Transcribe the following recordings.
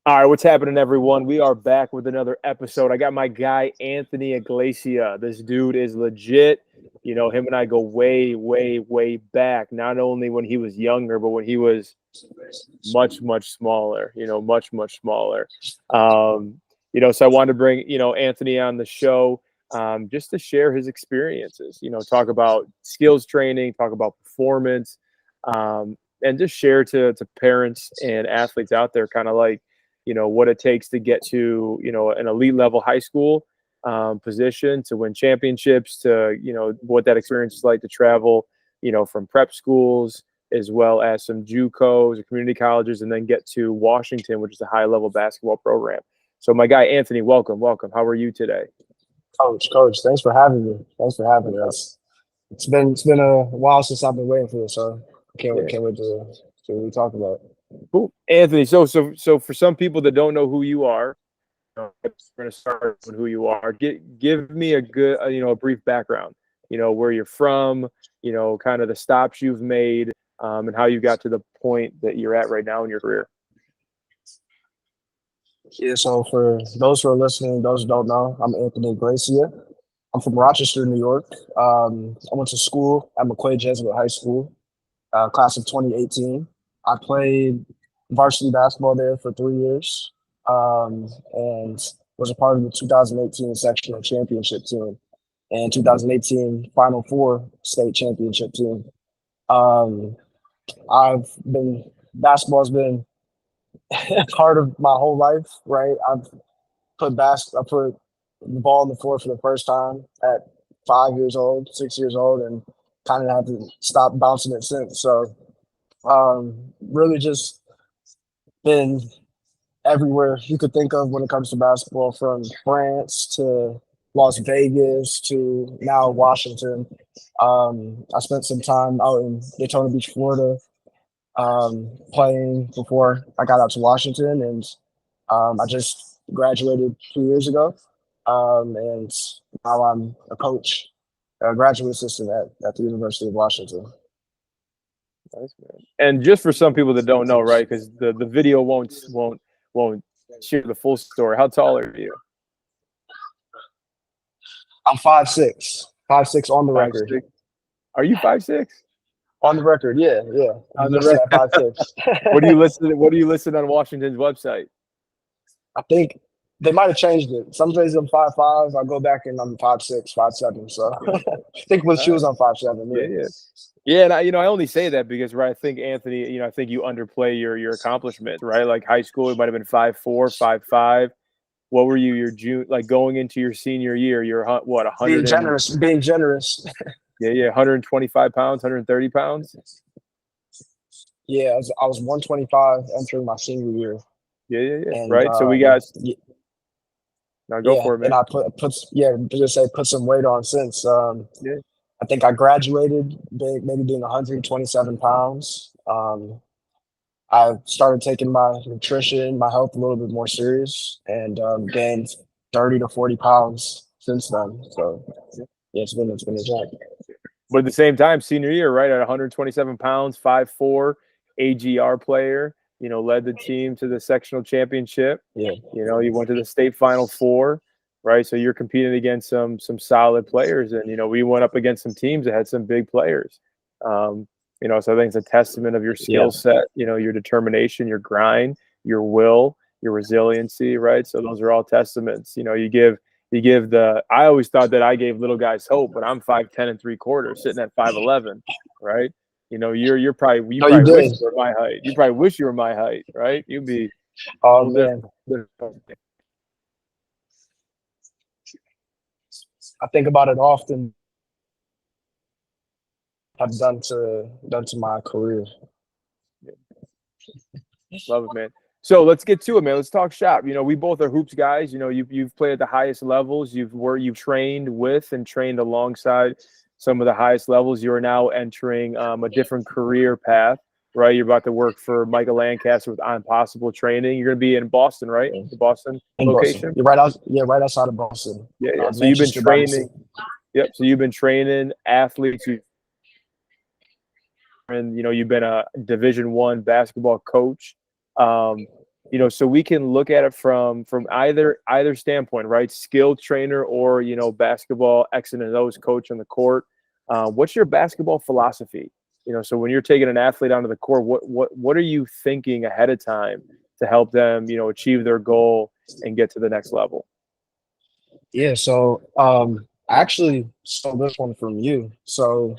All right, what's happening, everyone? We are back with another episode. I got my guy, Anthony Iglesia. This dude is legit. You know, him and I go way, way, way back, not only when he was younger, but when he was much, much smaller, much, much smaller. So I wanted to bring, Anthony on the show just to share his experiences, talk about skills training, talk about performance, and just share to parents and athletes out there kind of like, what it takes to get to, an elite level high school position, to win championships, to, what that experience is like to travel, from prep schools as well as some JUCOs or community colleges, and then get to Washington, which is a high level basketball program. So my guy, Anthony, welcome. How are you today? Coach, thanks for having me. Thanks for having us. It's been a while since I've been waiting for this, so can't wait to really talk about it. Cool, Anthony. So for some people that don't know who you are, we're going to start with who you are. Give me a good, a brief background. Where you're from. Kind of the stops you've made, and how you got to the point that you're at right now in your career. Yeah, so for those who are listening, those who don't know, I'm Anthony Iglesia. I'm from Rochester, New York. I went to school at McQuaid Jesuit High School, class of 2018. I played varsity basketball there for 3 years, and was a part of the 2018 sectional championship team and 2018 Final Four state championship team. Basketball's been part of my whole life, right? I put the ball on the floor for the first time at 5 years old, 6 years old, and kind of had to stop bouncing it since. So really just been everywhere you could think of when it comes to basketball, from France to Las Vegas to now Washington. I spent some time out in Daytona Beach, Florida, playing before I got out to Washington, and I just graduated 2 years ago, and now I'm a coach, a graduate assistant at the University of Washington. Nice, man. And just for some people that don't know, right? Because the video won't share the full story. How tall are you? I'm 5'6", 5'6" on the record. 5'6"? Are you 5'6"? On the record, yeah. On the record, 5'6". What do you listen on Washington's website? I think they might have changed it. Some days I'm 5'5". I go back and I'm 5'6", 5'7". So I think with shoes I'm 5'7". Yeah, and I only say that because, right, I think Anthony, I think you underplay your accomplishments, right? Like high school, it might have been 5'4", 5'5". What were you going into your senior year? You're what, 100? Being generous. Yeah, 125 pounds, 130 pounds. Yeah, I was 125 entering my senior year. Yeah. And, right. So we got. Now go for it, man. And I put some weight on since. I think I graduated maybe being 127 pounds. I started taking my nutrition, my health a little bit more serious, and gained 30 to 40 pounds since then. So yeah, it's been a job. But at the same time, senior year, right, at 127 pounds, 5'4", AGR player, led the team to the sectional championship. Yeah. You went to the state Final Four, right? So you're competing against some solid players. And, we went up against some teams that had some big players. So I think it's a testament of your skill set, your determination, your grind, your will, your resiliency, right? So those are all testaments. You give I always thought that I gave little guys hope, but I'm 5'10" and 3/4, sitting at 5'11", right? You probably wish you were my height. You probably wish you were my height, right? You'd be man. I think about it often. I've done to my career. Love it, man. So let's get to it, man. Let's talk shop. We both are hoops guys. You've played at the highest levels. You've trained with and trained alongside some of the highest levels. You are now entering a different career path, right? You're about to work for Michael Lancaster with On Possible Training. You're going to be in Boston, right? The Boston location. Boston. You're right outside of Boston. Yeah. So you've been training. Yep. So you've been training athletes. And you've been a Division I basketball coach. so we can look at it from either standpoint, right? Skill trainer or, basketball X and O's coach on the court. What's your basketball philosophy? So when you're taking an athlete onto the court, what are you thinking ahead of time to help them, achieve their goal and get to the next level? Yeah, so I actually stole this one from you. So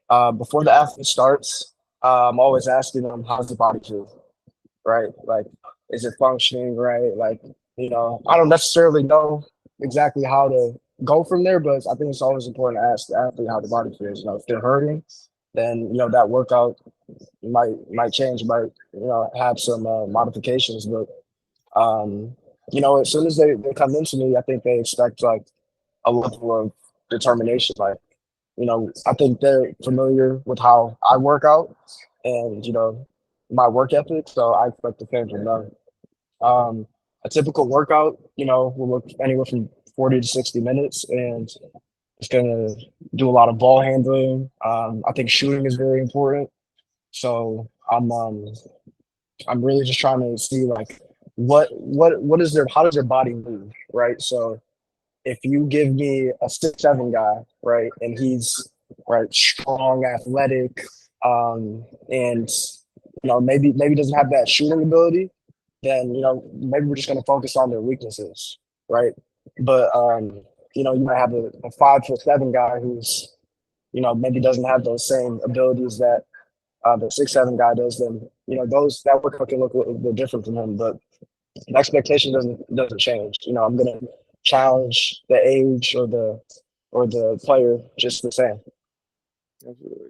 before the athlete starts, I'm always asking them, how's the body feel, right? Like, is it functioning right? Like, I don't necessarily know exactly how to go from there, but I think it's always important to ask the athlete how the body feels. If they're hurting, then that workout might change, might have some modifications. But as soon as they come into me, I think they expect like a level of determination. Like, I think they're familiar with how I work out and, my work ethic. So I expect the same from them. A typical workout, will look anywhere from 40 to 60 minutes, and it's going to do a lot of ball handling. I think shooting is very important. So I'm really just trying to see like what is how does their body move, right? So if you give me a 6'7" guy, right, and he's right strong, athletic, and maybe doesn't have that shooting ability, then maybe we're just going to focus on their weaknesses, right? But you might have a 5'7" guy who's maybe doesn't have those same abilities that the 6'7" guy does. Then that workout can look a little bit different from him, but the expectation doesn't change. I'm gonna challenge the age or the player just the same. Absolutely.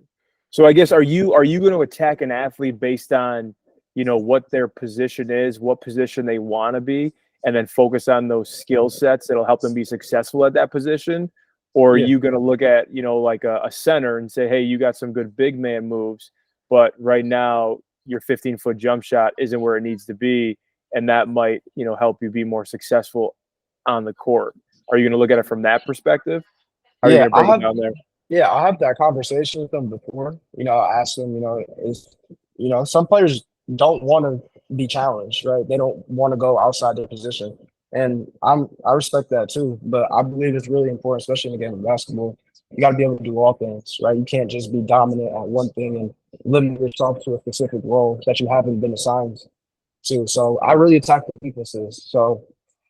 So I guess are you going to attack an athlete based on what their position is, what position they want to be, and then focus on those skill sets that'll help them be successful at that position? Or are you going to look at like a center and say, hey, you got some good big man moves, but right now your 15-foot jump shot isn't where it needs to be, and that might help you be more successful on the court? Are you going to look at it from that perspective? How are you Yeah, going to break it down there? yeah, I have that conversation with them before. I ask them, is some players don't want to be challenged, right? They don't want to go outside their position. And I respect that too, but I believe it's really important, especially in the game of basketball. You got to be able to do all things, right? You can't just be dominant on one thing and limit yourself to a specific role that you haven't been assigned to. So I really attack the weaknesses. So,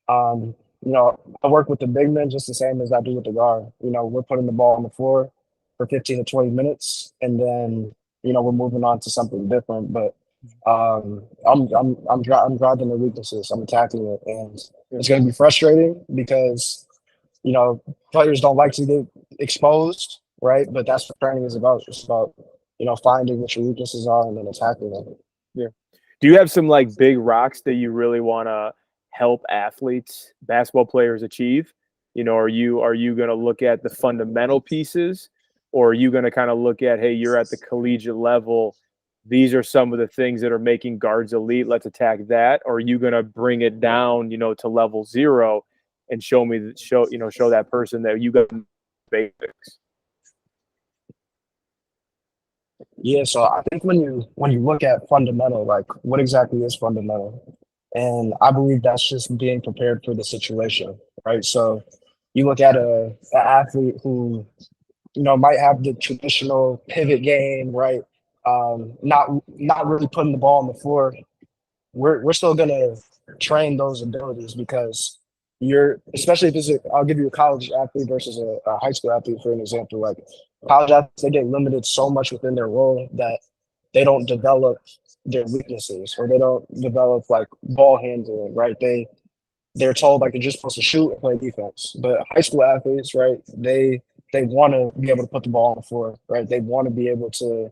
um, I work with the big men just the same as I do with the guard. We're putting the ball on the floor for 15 to 20 minutes, and then we're moving on to something different. But I'm driving the weaknesses. I'm attacking it, and it's going to be frustrating because players don't like to get exposed, right? But that's what training is about. It's about finding what your weaknesses are and then attacking them. Yeah. Do you have some like big rocks that you really want to help athletes, basketball players achieve? Are you going to look at the fundamental pieces, or are you going to kind of look at, hey, you're at the collegiate level, these are some of the things that are making guards elite, let's attack that? Or are you going to bring it down, to level 0 and show that person that you got basics? Yeah, so I think when you look at fundamental, like what exactly is fundamental? And I believe that's just being prepared for the situation, right? So you look at an athlete who, might have the traditional pivot game, right? Not really putting the ball on the floor. We're still gonna train those abilities because especially if I'll give you a college athlete versus a high school athlete for an example. Like college athletes, they get limited so much within their role that they don't develop their weaknesses or they don't develop like ball handling, right? They're told like they're just supposed to shoot and play defense. But high school athletes, right? They want to be able to put the ball on the floor, right? They want to be able to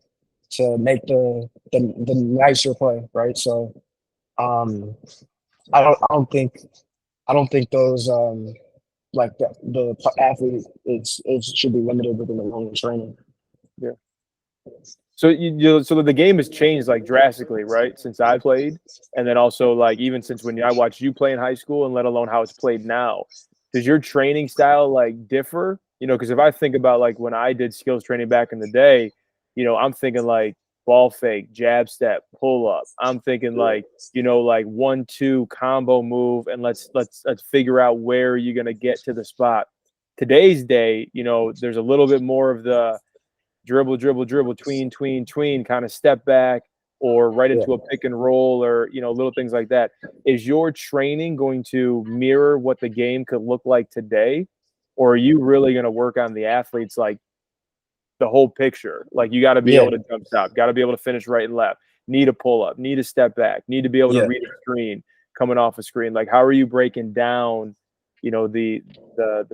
make the nicer play, right? So um, I don't think those like the athlete it should be limited within the role of training. Yeah. So so the game has changed like drastically, right? Since I played, and then also like even since when I watched you play in high school, and let alone how it's played now. Does your training style like differ? Because if I think about like when I did skills training back in the day, I'm thinking like ball fake, jab step, pull up. I'm thinking like, you know, like 1-2 combo move, and let's figure out where you're gonna get to the spot. Today's day, you know, there's a little bit more of the dribble, dribble, dribble, tween, tween, tween, kind of step back or right into a pick and roll, or, you know, little things like that. Is your training going to mirror what the game could look like today? Or are you really going to work on the athletes, like the whole picture? Like, you got to be able to jump stop, got to be able to finish right and left, need a pull up, need a step back, need to be able to read a screen coming off a screen. Like, how are you breaking down, you know, the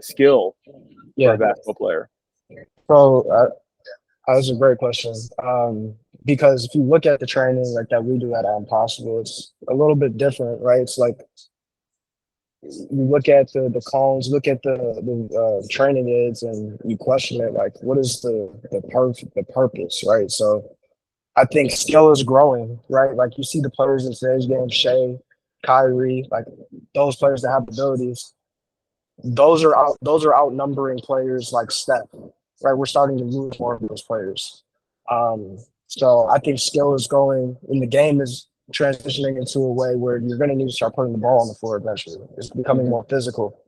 skill for a basketball player? So that's a great question. Because if you look at the training like that we do at Impossible, it's a little bit different, right? It's like you look at the cones, look at the training aids, and you question it, like, what is the purpose, right? So I think skill is growing, right? Like, you see the players in today's game, Shea, Kyrie, like those players that have abilities, those are outnumbering players like Steph, right? We're starting to lose more of those players. So I think skill is going, and the game is transitioning into a way where you're going to need to start putting the ball on the floor eventually. It's becoming more physical.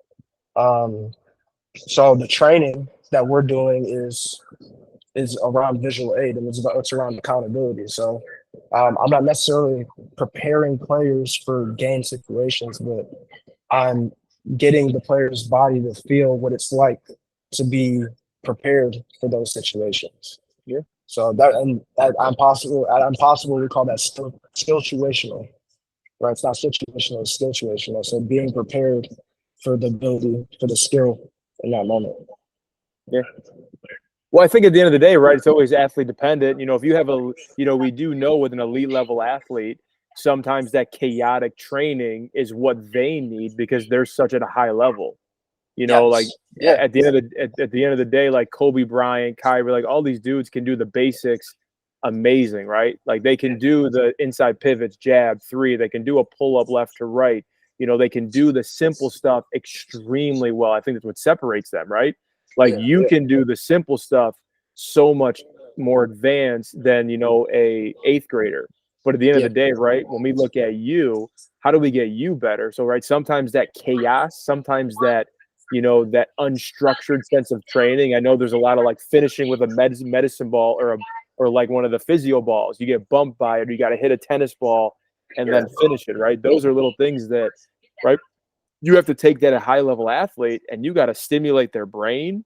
So the training that we're doing is around visual aid, and it's around accountability. So I'm not necessarily preparing players for game situations, but I'm getting the player's body to feel what it's like to be prepared for those situations. Yeah. So at Impossible, we call that situational, right? It's not situational, it's situational. So being prepared for the ability, for the skill in that moment. Yeah. Well, I think at the end of the day, right, it's always athlete dependent. You know, if you have we do know with an elite level athlete, sometimes that chaotic training is what they need because they're such at a high level. You know, like at the end of the day, like Kobe Bryant, Kyrie, like all these dudes can do the basics amazing, right? Like they can do the inside pivots, jab, three. They can do a pull up left to right. You know, they can do the simple stuff extremely well. I think that's what separates them, right? Like you can do the simple stuff so much more advanced than, you know, a eighth grader. But at the end of the day, right, when we look at you, how do we get you better? So, right, sometimes that chaos, sometimes that, you know, that unstructured sense of training. I know there's a lot of like finishing with a medicine ball or like one of the physio balls. You get bumped by it, or you got to hit a tennis ball and then finish it, right? Those are little things that, right, you have to take that a high level athlete and you got to stimulate their brain.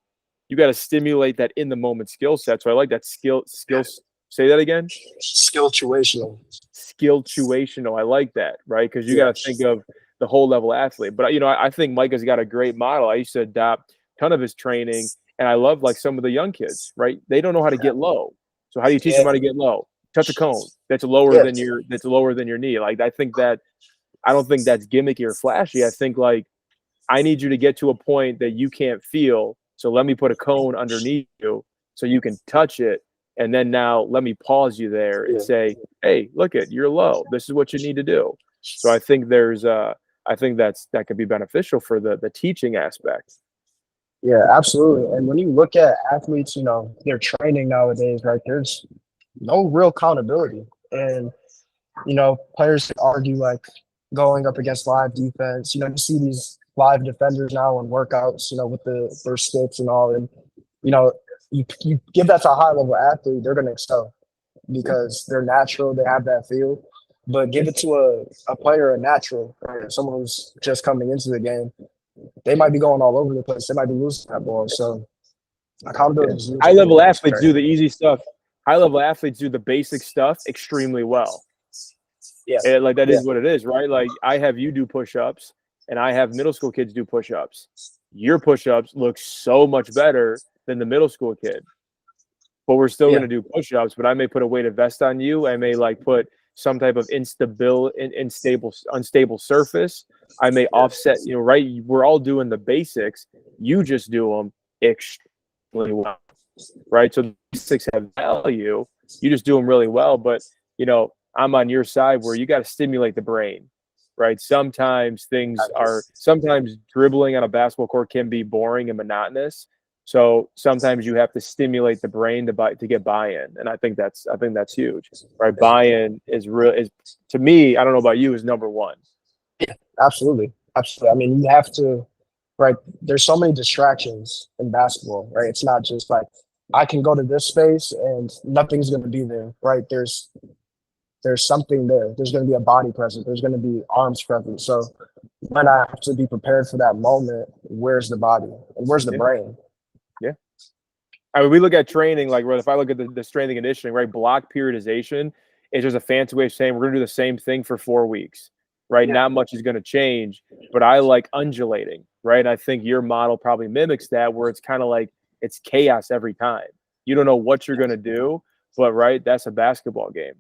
You got to stimulate that in the moment skill set. So I like that skill. Say that again. Skilltuational. I like that, right? Because you got to think of the whole level athlete. But, you know, I think Micah's got a great model. I used to adopt a ton of his training, and I love like some of the young kids, right? They don't know how to get low. So how do you teach them how to get low? Touch a cone that's lower than your knee. Like I don't think that's gimmicky or flashy. I think like I need you to get to a point that you can't feel. So let me put a cone underneath you so you can touch it. And then now let me pause you there and say, hey, look you're low. This is what you need to do. So I think that could be beneficial for the teaching aspect. Yeah, absolutely. And when you look at athletes, you know, their training nowadays, right, there's no real accountability. And, you know, players argue like going up against live defense. You know, you see these live defenders now in workouts, you know, with their sticks and all. And, you know, you give that to a high level athlete, they're going to excel because they're natural, they have that feel. But give it to a player, a natural, right? Someone who's just coming into the game, they might be going all over the place. They might be losing that ball. So accountability is high level athletes do the easy stuff. High level athletes do the basic stuff extremely well. Yeah, like that is what it is, right? Like I have you do push-ups, and I have middle school kids do push-ups. Your push-ups look so much better than the middle school kid. But we're still going to do push-ups, but I may put a weighted vest on you. I may like put some type of unstable surface. I may offset, you know, right? We're all doing the basics. You just do them extremely well, right? So the basics have value. You just do them really well. But, you know, I'm on your side where you got to stimulate the brain, right? Sometimes dribbling on a basketball court can be boring and monotonous. So sometimes you have to stimulate the brain to get buy-in, and I think that's huge, right? Buy-in is real. Is to me, I don't know about you, is number one. Yeah, absolutely, absolutely. I mean, you have to, right? There's so many distractions in basketball, right? It's not just like I can go to this space and nothing's going to be there, right? There's something there. There's going to be a body present. There's going to be arms present. So when I have to be prepared for that moment, where's the body and where's the brain? Yeah. I mean, we look at training, like, if I look at the strength and conditioning, right? Block periodization is just a fancy way of saying we're going to do the same thing for 4 weeks, right? Yeah. Not much is going to change, but I like undulating, right? I think your model probably mimics that, where it's kind of like it's chaos every time. You don't know what you're going to do, but right, that's a basketball game.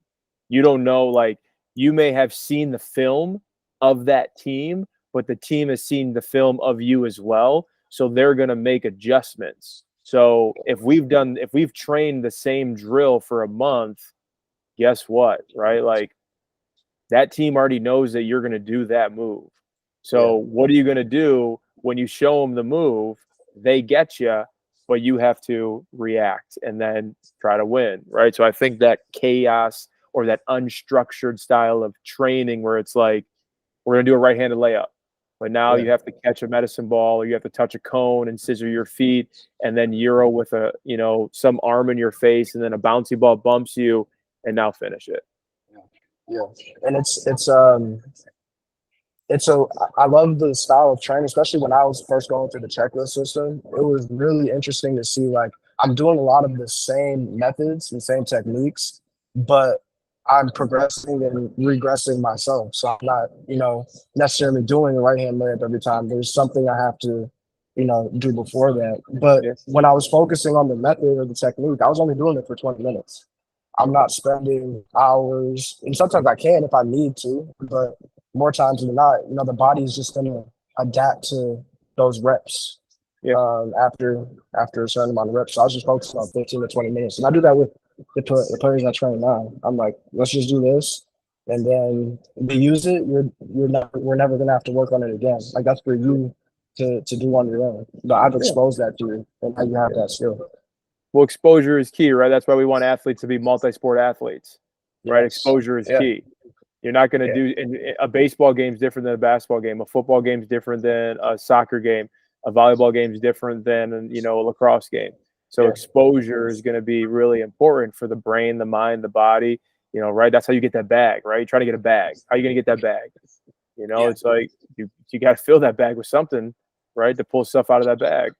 You don't know, like, you may have seen the film of that team, but the team has seen the film of you as well. So they're going to make adjustments. So if we've trained the same drill for a month, guess what, right? Like, that team already knows that you're going to do that move. So what are you going to do when you show them the move? They get you, but you have to react and then try to win, right? So I think that chaos or that unstructured style of training where it's like, we're going to do a right-handed layup, but now you have to catch a medicine ball, or you have to touch a cone and scissor your feet, and then Euro with a, some arm in your face, and then a bouncy ball bumps you, and now finish it. Yeah. And I love the style of training, especially when I was first going through the checklist system. It was really interesting to see, like, I'm doing a lot of the same methods and same techniques, but I'm progressing and regressing myself. So I'm not, necessarily doing a right hand layup every time. There's something I have to, do before that. But when I was focusing on the method or the technique, I was only doing it for 20 minutes. I'm not spending hours, and sometimes I can if I need to, but more times than not, the body is just going to adapt to those reps after a certain amount of reps. So I was just focusing on 15 to 20 minutes. And I do that with the players I train now. I'm like, let's just do this. And then we use it. We're never going to have to work on it again. Like, that's for you to do on your own. But I've exposed that to you, and now you have that skill. Well, exposure is key, right? That's why we want athletes to be multi-sport athletes, right? Exposure is key. You're not going to do a baseball game is different than a basketball game. A football game is different than a soccer game. A volleyball game is different than, a lacrosse game. So exposure is going to be really important for the brain, the mind, the body, right? That's how you get that bag, right? You try to get a bag. How are you going to get that bag? It's like you got to fill that bag with something, right? To pull stuff out of that bag.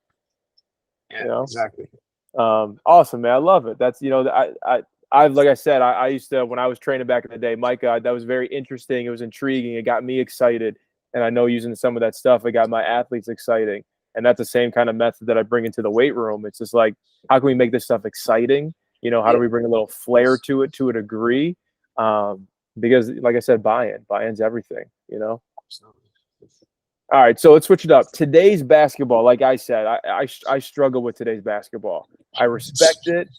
Exactly. Awesome, man. I love it. That's, I've like I said, I used to, when I was training back in the day, Micah, that was very interesting. It was intriguing. It got me excited. And I know using some of that stuff, it got my athletes exciting. And that's the same kind of method that I bring into the weight room. It's just like, how can we make this stuff exciting? How do we bring a little flair to it to a degree? Because like I said, buy-in's everything, All right, so let's switch it up. Today's basketball, like I said, I struggle with today's basketball. I respect it.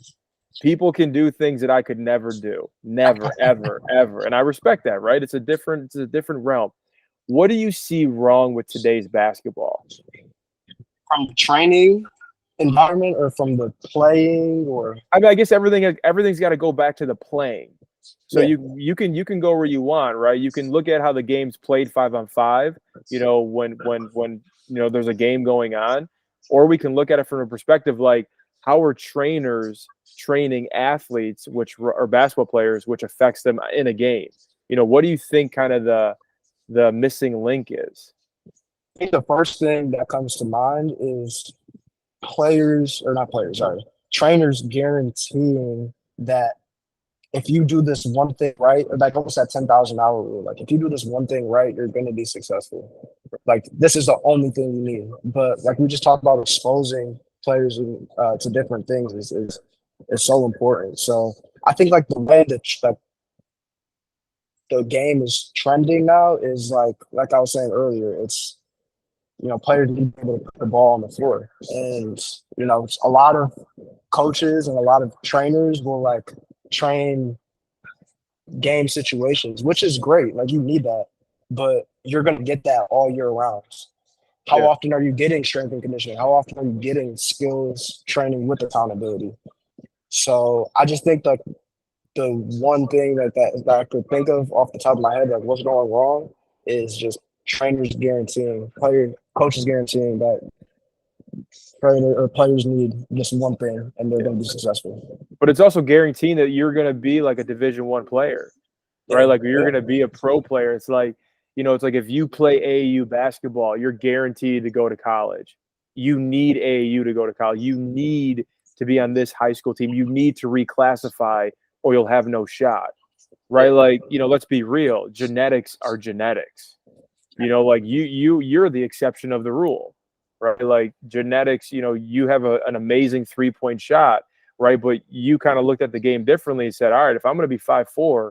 People can do things that I could never do. Never, ever, ever. And I respect that, right? It's a different realm. What do you see wrong with today's basketball? From the training environment, or from the playing, or I mean, I guess everything's got to go back to the playing. So you can go where you want, right? You can look at how the game's played 5-on-5, when there's a game going on, or we can look at it from a perspective like, how are trainers training athletes, which are basketball players, which affects them in a game? What do you think kind of the missing link is? I think the first thing that comes to mind is trainers guaranteeing that if you do this one thing right, like almost that 10,000-hour rule, like if you do this one thing right, you're going to be successful. Like, this is the only thing you need. But like we just talked about, exposing players to different things is so important. So I think like the way that the game is trending now is like I was saying earlier, it's, players need to be able to put the ball on the floor. And, a lot of coaches and a lot of trainers will like train game situations, which is great. Like, you need that, but you're going to get that all year round. How Yeah. often are you getting strength and conditioning? How often are you getting skills training with accountability? So I just think that the one thing that I could think of off the top of my head, like what's going wrong, is just coaches guaranteeing that players need just one thing and they're Yeah. going to be successful. But it's also guaranteeing that you're going to be like a Division I player, right? Yeah, Like you're yeah, going to be a pro player. It's like, it's like if you play AAU basketball, you're guaranteed to go to college. You need AAU to go to college. You need to be on this high school team. You need to reclassify or you'll have no shot, right? yeah, Like, let's be real. Genetics are genetics. Like you're the exception of the rule, right? Like genetics, you have an amazing 3-point shot, right? But you kind of looked at the game differently and said, all right, if I'm going to be 5'4",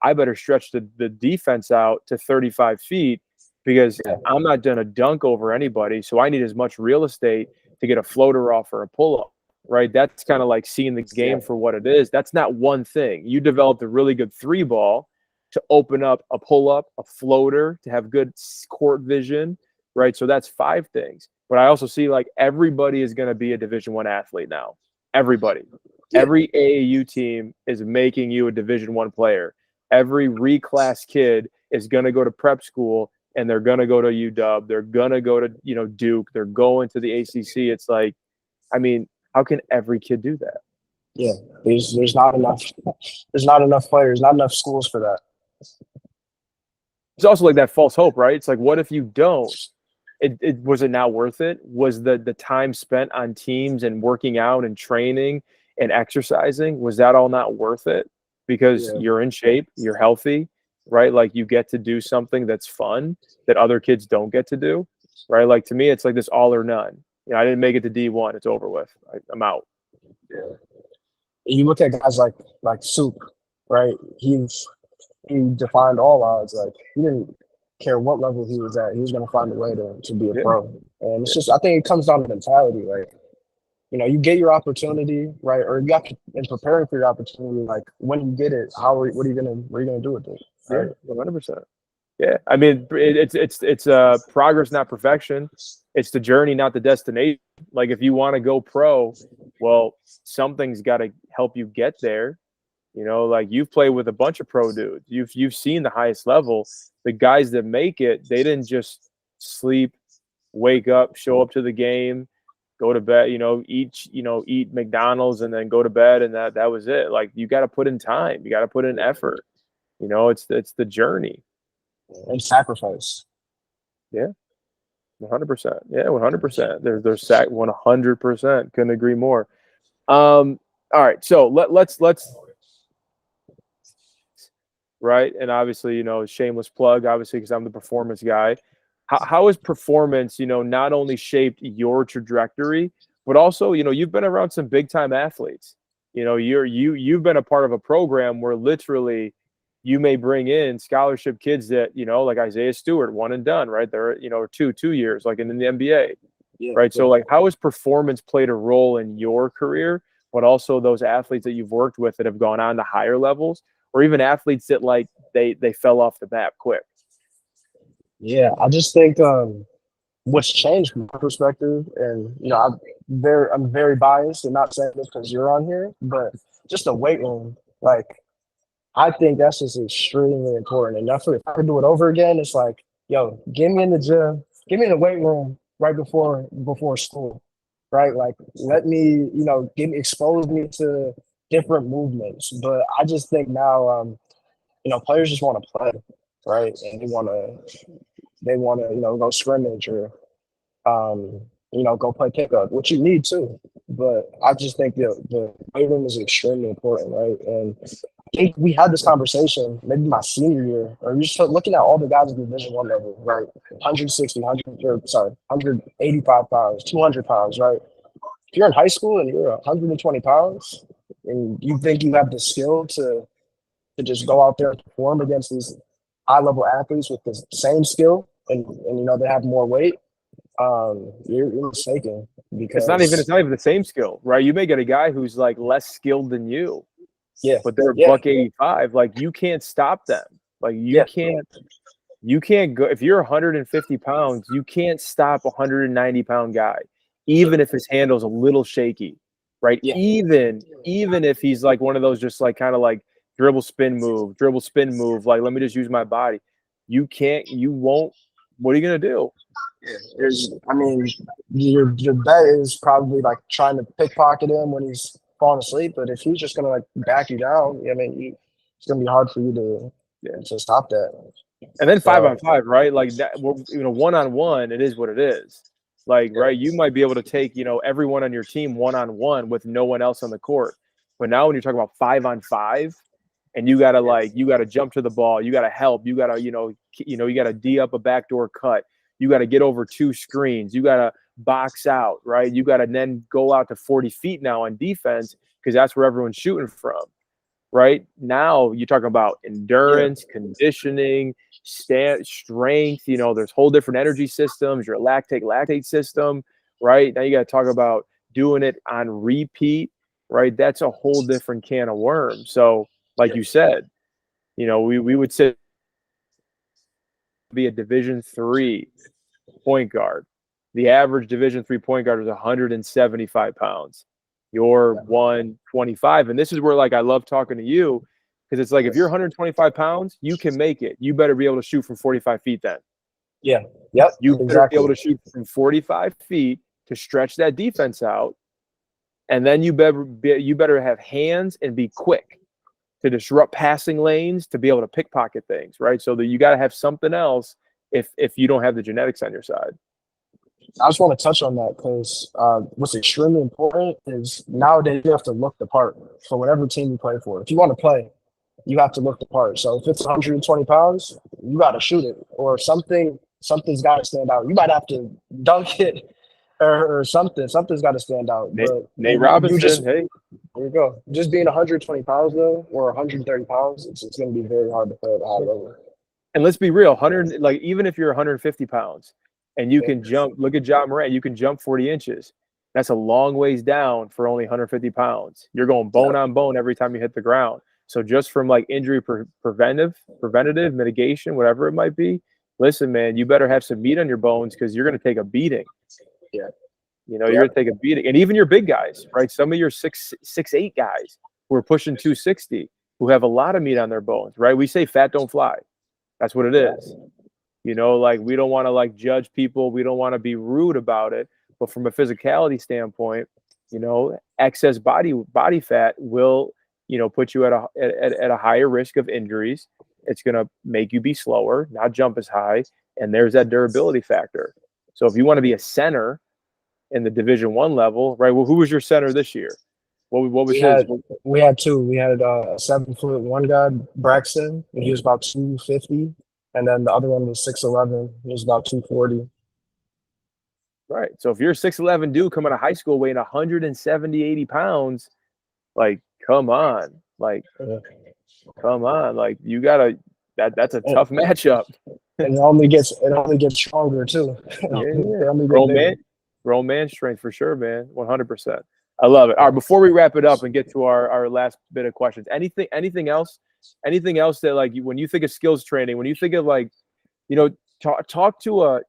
I better stretch the defense out to 35 feet because yeah, I'm not going to dunk over anybody. So I need as much real estate to get a floater off or a pull up, right? That's kind of like seeing the yeah, game for what it is. That's not one thing. You developed a really good 3-ball to open up a pull up, a floater, to have good court vision, right? So that's 5 things. But I also see like everybody is going to be a Division I athlete now. Everybody. yeah. Every AAU team is making you a Division I player. Every reclass kid is going to go to prep school and they're going to go to UW. They're going to go to, Duke. They're going to the ACC. It's like, I mean, how can every kid do that? Yeah. There's not enough. There's not enough players. Not enough schools for that. It's also like that false hope, right? It's like, what if you don't? Was it not worth it? Was the time spent on teams and working out and training and exercising, was that all not worth it? Because Yeah. you're in shape, you're healthy, right? Like you get to do something that's fun that other kids don't get to do, right? Like to me, it's like this all or none. I didn't make it to D1. It's over with. I'm out. Yeah. You look at guys like Soup, right? He defined all odds. Like he didn't care what level he was at. He was going to find a way to be a Yeah. pro. And it's just, I think it comes down to mentality. Like, you get your opportunity, right? Or you have to, in preparing for your opportunity, like when you get it, what are you gonna do with it? Right? Yeah, 100%. Yeah, I mean, it's progress, not perfection. It's the journey, not the destination. Like if you want to go pro, well, something's got to help you get there. Like you've played with a bunch of pro dudes. You've seen the highest level. The guys that make it, they didn't just sleep, wake up, show up to the game, go to bed. Eat McDonald's and then go to bed, and that was it. Like you got to put in time. You got to put in effort. It's the journey. And sacrifice. Yeah, 100%. Yeah, 100%. There's 100%. Couldn't agree more. All right, so let's right, and obviously, shameless plug, obviously, because I'm the performance guy. How has performance, not only shaped your trajectory, but also, you've been around some big time athletes. You've been a part of a program where literally you may bring in scholarship kids that, like Isaiah Stewart, one and done, right? They're, or 2 years, like in the NBA, Yeah, right? yeah. So like, how has performance played a role in your career, but also those athletes that you've worked with that have gone on to higher levels, or even athletes that like they fell off the map quick? Yeah, I just think what's changed from my perspective, and I'm very biased and not saying this because you're on here, but just the weight room, like I think that's just extremely important. And if I could do it over again, it's like, yo, get me in the gym, get me in the weight room right before school, right? Like let me, expose me to different movements. But I just think now, players just want to play, right? And they want to, go scrimmage or go play pickup, which you need too. But I just think the weight room is extremely important, right? And I think we had this conversation maybe my senior year, or you just looking at all the guys at the Division I level, right? 185 pounds, 200 pounds, right? If you're in high school and you're 120 pounds and you think you have the skill to just go out there and perform against these high level athletes with the same skill and they have more weight, you're mistaken because It's not even the same skill, right? You may get a guy who's like less skilled than you, yeah, but they're yeah, buck 85. Like you can't stop them. Like you yeah. can't. You can't go if you're 150 pounds, you can't stop a 190-pound guy, even if his handle's a little shaky, right? Yeah. Even if he's like one of those just like kind of like dribble spin move, like let me just use my body. You won't. What are you gonna do? I mean, your bet is probably like trying to pickpocket him when he's falling asleep. But if he's just gonna like back you down, I mean, it's gonna be hard for you to stop that. And then So, 5-on-5, right? Like that, one-on-one, it is what it is. Like, right, you might be able to take, everyone on your team one-on-one with no one else on the court. But now when you're talking about 5-on-5, and you gotta jump to the ball, you gotta help, you gotta, you gotta D up a backdoor cut, you gotta get over 2 screens, you gotta box out, right? You gotta then go out to 40 feet now on defense because that's where everyone's shooting from. Right now, you're talking about endurance, conditioning, strength. There's whole different energy systems. Your lactate system, right? Now you got to talk about doing it on repeat, right? That's a whole different can of worms. So, like you said, we would say be a Division III point guard. The average Division III point guard is 175 pounds. You're 125. And this is where, like, I love talking to you because it's like if you're 125 pounds, you can make it. You better be able to shoot from 45 feet then. Yeah. Yep. You better be able to shoot from 45 feet to stretch that defense out. And then you better have hands and be quick to disrupt passing lanes to be able to pickpocket things, right? So that you got to have something else if you don't have the genetics on your side. I just want to touch on that because what's extremely important is nowadays you have to look the part for whatever team you play for. If you want to play, you have to look the part. So if it's 120 pounds, you got to shoot it, or something's got to stand out. You might have to dunk it or something. Something's got to stand out. Nate Robinson, hey. There you go. Just being 120 pounds though, or 130 pounds, it's going to be very hard to play at a high level. And let's be real, even if you're 150 pounds and you can jump, look at John Morant, you can jump 40 inches. That's a long ways down for only 150 pounds. You're going bone on bone every time you hit the ground. So just from like injury preventative mitigation, whatever it might be, listen, man, you better have some meat on your bones because you're going to take a beating. Yeah. You're going to take a beating. And even your big guys, right? Some of your 6'8" guys who are pushing 260, who have a lot of meat on their bones, right? We say fat don't fly. That's what it is. Like we don't want to like judge people. We don't want to be rude about it. But from a physicality standpoint, excess body fat will, put you at a higher risk of injuries. It's going to make you be slower, not jump as high. And there's that durability factor. So if you want to be a center in the Division I level, right? Well, who was your center this year? What was his? We had 2. We had a 7'1" guy, Braxton, and he was about 250. And then the other one was 6'11". He was about 240. Right. So if you're a 6'11" dude coming out of high school weighing 170, 80 pounds, like, come on. Like, come on. Like, you got to – that's a tough matchup. And it only gets stronger, too. Grown man strength for sure, man. 100%. I love it. All right, before we wrap it up and get to our last bit of questions, anything else that like when you think of skills training, when you think of like, talk to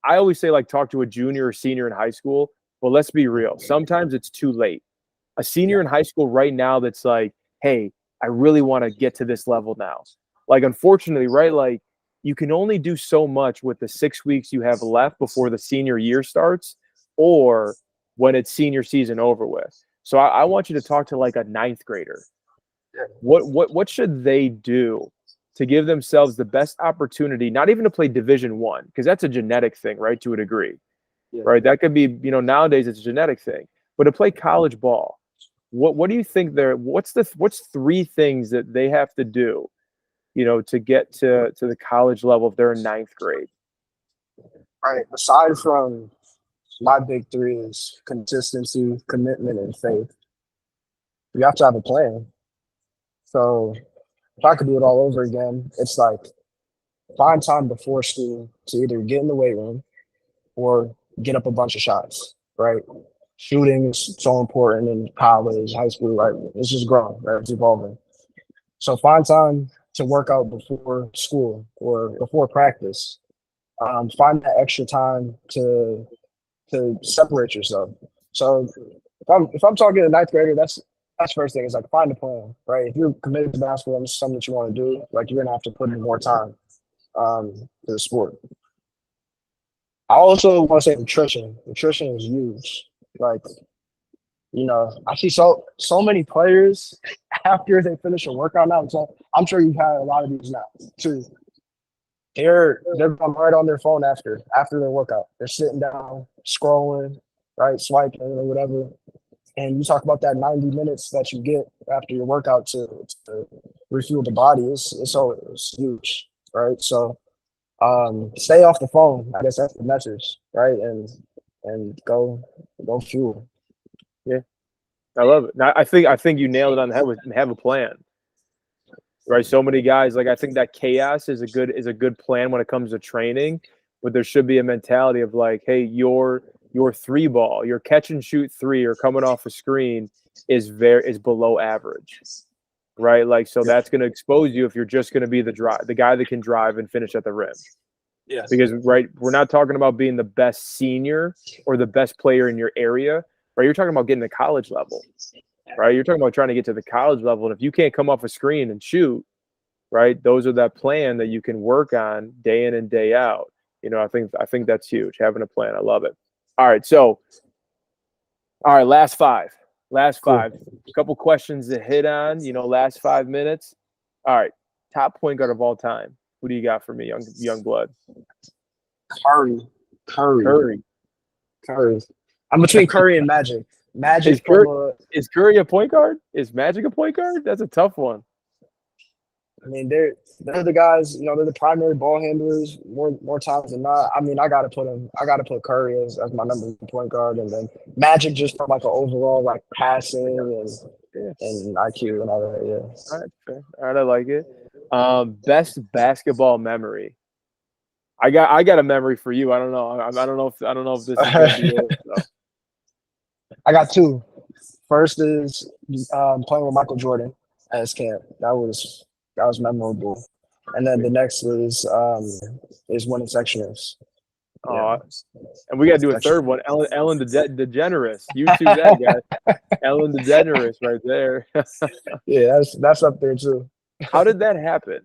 I always say like talk to a junior or senior in high school. Well, let's be real. Sometimes it's too late. A senior in high school right now that's like, hey, I really want to get to this level now. Like, unfortunately, right? Like you can only do so much with the 6 weeks you have left before the senior year starts or when it's senior season over with. So I want you to talk to like a 9th grader. What should they do to give themselves the best opportunity, not even to play Division I, because that's a genetic thing, right, to a degree, right? That could be, nowadays it's a genetic thing, but to play college ball, what do you think what's 3 things that they have to do, to get to the college level if they're in 9th grade? Right. Aside from my big 3 is consistency, commitment, and faith. You have to have a plan. So if I could do it all over again, it's like find time before school to either get in the weight room or get up a bunch of shots, right? Shooting is so important in college, high school, right? It's just growing, right? It's evolving. So find time to work out before school or before practice. Find that extra time to separate yourself. So if I'm talking to ninth grader, that's first thing is like find a plan, right? If you're committed to basketball and it's something that you want to do, like you're gonna have to put in more time to the sport. I also want to say nutrition. Nutrition is huge. Like, I see so many players after they finish a workout now. So I'm sure you've had a lot of these now too. They're right on their phone after their workout. They're sitting down, scrolling, right, swiping or whatever. And you talk about that 90 minutes that you get after your workout to refuel the body. It's huge, right? So stay off the phone. I guess that's the message, right? And go fuel. Yeah, I love it. I think you nailed it on the head with have a plan. Right, so many guys I think that chaos is a good plan when it comes to training, but there should be a mentality of like, hey, your three ball, your catch and shoot three or coming off a screen is below average, right? Like, so that's going to expose you if you're just going to be the guy that can drive and finish at the rim. Yeah, because right, we're not talking about being the best senior or the best player in your area, right? You're talking about getting to college level. Right, you're talking about trying to get to the college level, and if you can't come off a screen and shoot, right, those are that plan that you can work on day in and day out. I think that's huge. Having a plan, I love it. All right, last five. Cool. A couple questions to hit on. Last 5 minutes. All right, top point guard of all time. Who do you got for me, young blood? Curry. I'm between Curry and Magic. Is Curry a point guard? Is Magic a point guard? That's a tough one. I mean, they're the guys. They're the primary ball handlers more times than not. I mean, I gotta put Curry as my number one point guard, and then Magic just from like an overall like passing and IQ and all that. Yeah. All right, fair. All right, I like it. Best basketball memory. I got a memory for you. I don't know. I don't know if this is gonna be it. So. I got two. First is playing with Michael Jordan at his camp. That was memorable. And then the next is winning sectionals. Yeah. And we got to do a third one. Ellen DeGeneres. You too, that guy. Ellen DeGeneres right there. Yeah, that's up there too. How did that happen?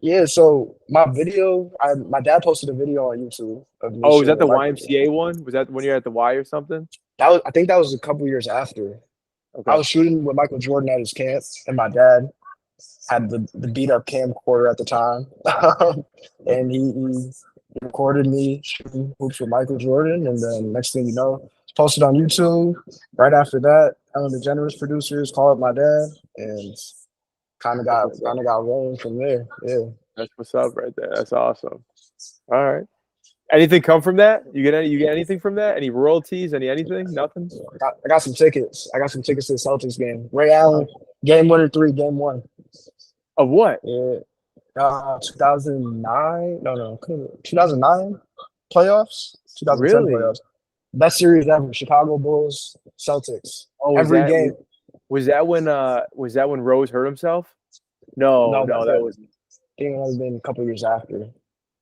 Yeah, so my dad posted a video on YouTube of me. Oh, was that the YMCA one? Was that when you're at the Y or something? I think that was a couple years after. Okay. I was shooting with Michael Jordan at his camp, and my dad had the beat up camcorder at the time, and he recorded me shooting hoops with Michael Jordan, and then next thing you know, it's posted on YouTube. Right after that, Ellen DeGeneres producers called up my dad, and kind of got rolling from there. Yeah, that's what's up right there. That's awesome. All right. Anything come from that? You get anything from that? Any royalties? Anything? Nothing? I got some tickets. I got some tickets to the Celtics game. Ray Allen, game 1 or 3, game 1. Of what? Yeah. 2009? No. 2009 playoffs? 2010 really? Playoffs. Best series ever. Chicago Bulls, Celtics. Oh, every game. Was that when Rose hurt himself? No, that was. I think it might have been a couple years after.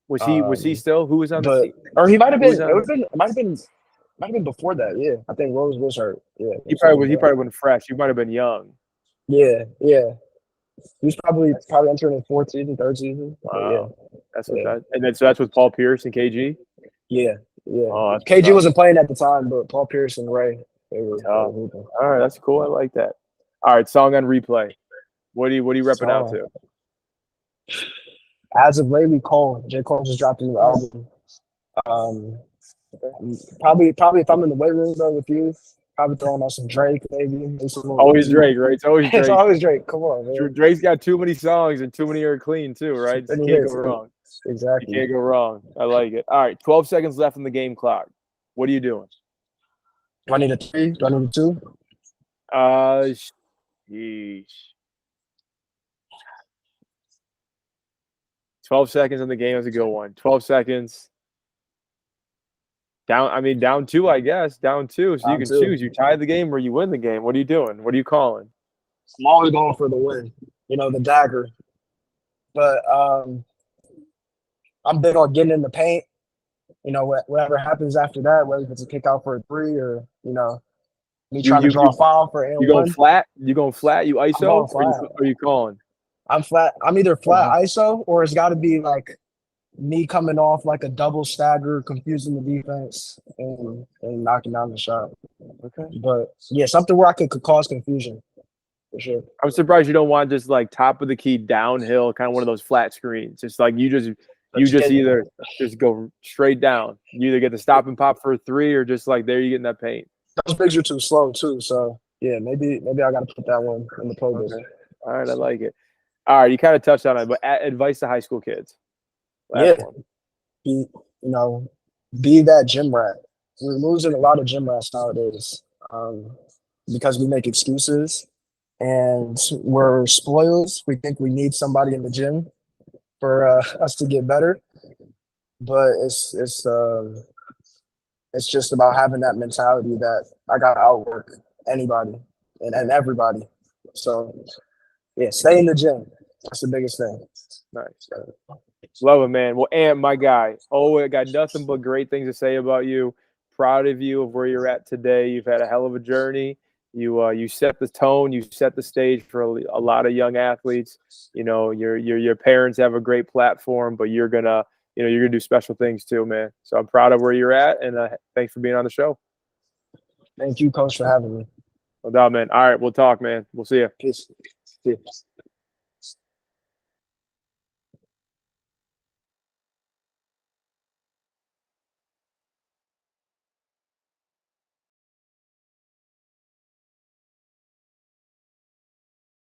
Was he still? Who was on the team? Or he might have been. It might have been before that. Yeah, I think Rose was hurt. Yeah, he probably wasn't fresh. He might have been young. Yeah. He was probably entering his 4th season, 3rd season. Wow. Yeah. That's with Paul Pierce and KG. Yeah. Oh, KG tough. Wasn't playing at the time, but Paul Pierce and Ray, they were hooping. All right, that's cool. I like that. All right, song on replay. What are you repping out to? As of lately, Cole. J. Cole just dropped a new album. Probably if I'm in the weight room though with you, probably throwing on some Drake, maybe. Always Drake, right? It's always Drake. It's always Drake. Come on, man. Drake's got too many songs and too many are clean too, right? You can't go wrong. Exactly. You can't go wrong. I like it. All right, 12 seconds left on the game clock. What are you doing? Do I need a 3? Do I need a 2? Sheesh. 12 seconds on the game is a good one. 12 seconds. Down 2, I guess. Down 2. So you can choose. You tie the game or you win the game. What are you doing? What are you calling? I'm always going for the win. the dagger. But I'm big on getting in the paint. Whatever happens after that, whether it's a kick out for a three or me You trying to you draw a you foul for you going and 1, flat? You going flat? You I'm going ISO or flat. you calling? I'm flat. I'm either flat Uh-huh. ISO or it's got to be like me coming off like a double stagger, confusing the defense and knocking down the shot. Okay. But yeah, something where I could cause confusion for sure. I'm surprised you don't want just like top of the key downhill, kind of one of those flat screens. Just like you just either just go straight down. You either get the stop and pop for a three or just like there you get in that paint. Those bigs are too slow too. So yeah, maybe I got to put that one in the pro Okay. All right, I like it. All right, you kind of touched on it, but advice to high school kids. Last Yeah, one. be be that gym rat. We're losing a lot of gym rats nowadays because we make excuses and we're spoiled. We think we need somebody in the gym for us to get better, but it's just about having that mentality that I got to outwork anybody and everybody. So yeah, stay in the gym. That's the biggest thing. Nice. Love it, man. Well, Ant, my guy. Oh, I got nothing but great things to say about you. Proud of you of where you're at today. You've had a hell of a journey. You set the tone. You set the stage for a lot of young athletes. Your parents have a great platform, but you're gonna do special things too, man. So I'm proud of where you're at, and thanks for being on the show. Thank you, Coach, for having me. No doubt, man. All right, we'll talk, man. We'll see you. Peace. See you.